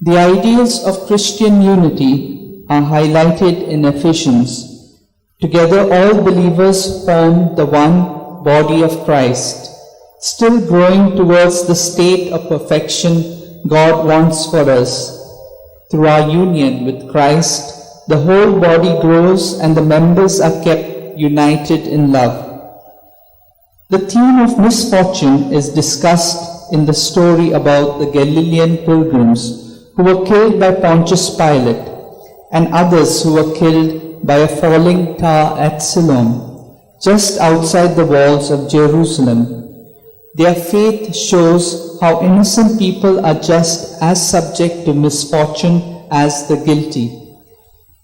The ideals of Christian unity are highlighted in Ephesians. Together all believers form the one body of Christ, still growing towards the state of perfection God wants for us. Through our union with Christ, the whole body grows and the members are kept united in love. The theme of misfortune is discussed in the story about the Galilean pilgrims who were killed by Pontius Pilate and others who were killed by a falling tower at Siloam, just outside the walls of Jerusalem. Their faith shows how innocent people are just as subject to misfortune as the guilty.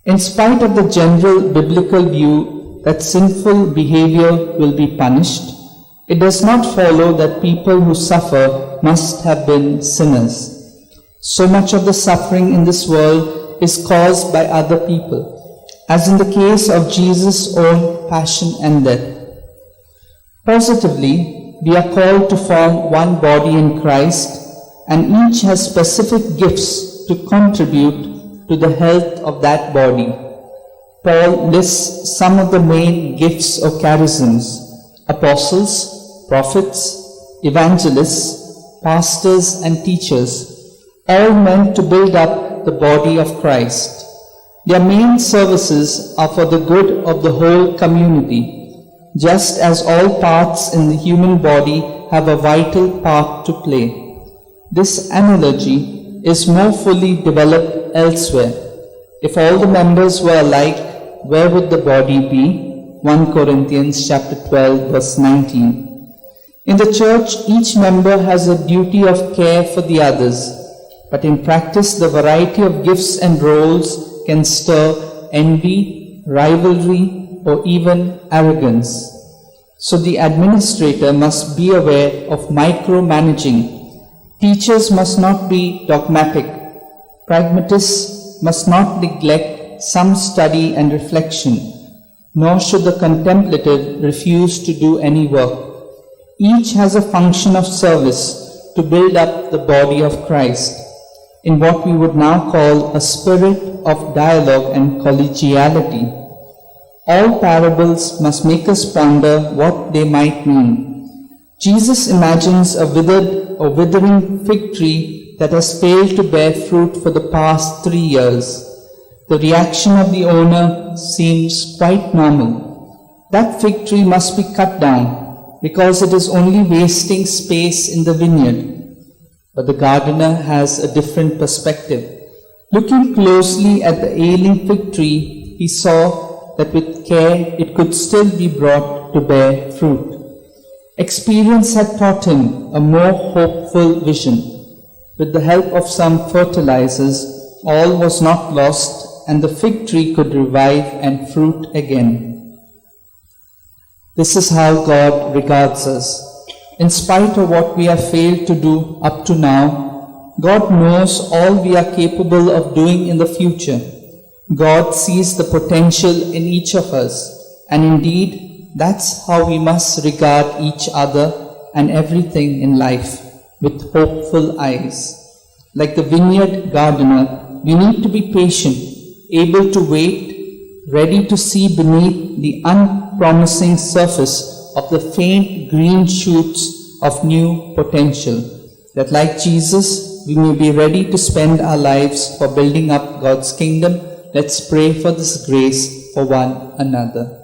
In spite of the general biblical view that sinful behavior will be punished, it does not follow that people who suffer must have been sinners. So much of the suffering in this world is caused by other people, as in the case of Jesus' own passion and death. Positively, we are called to form one body in Christ, and each has specific gifts to contribute to the health of that body. Paul lists some of the main gifts or charisms: apostles, prophets, evangelists, pastors, and teachers, all meant to build up the body of Christ. Their main services are for the good of the whole community, just as all parts in the human body have a vital part to play. This analogy is more fully developed elsewhere. If all the members were alike, where would the body be? 1 Corinthians chapter 12, verse 19. In the church, each member has a duty of care for the others, but in practice, the variety of gifts and roles can stir envy, rivalry, or even arrogance. So the administrator must be aware of micromanaging. Teachers must not be dogmatic. Pragmatists must not neglect some study and reflection, nor should the contemplative refuse to do any work. Each has a function of service to build up the body of Christ, in what we would now call a spirit of dialogue and collegiality. All parables must make us ponder what they might mean. Jesus imagines a withered or withering fig tree that has failed to bear fruit for the past 3 years. The reaction of the owner seems quite normal. That fig tree must be cut down because it is only wasting space in the vineyard. But the gardener has a different perspective. Looking closely at the ailing fig tree, he saw that with care it could still be brought to bear fruit. Experience had taught him a more hopeful vision. With the help of some fertilizers, all was not lost, and the fig tree could revive and fruit again. This is how God regards us. In spite of what we have failed to do up to now, God knows all we are capable of doing in the future. God sees the potential in each of us, and indeed, that's how we must regard each other and everything in life, with hopeful eyes. Like the vineyard gardener, we need to be patient, able to wait, ready to see beneath the unpromising surface of the faint green shoots of new potential, that like Jesus, we may be ready to spend our lives for building up God's kingdom. Let's pray for this grace for one another.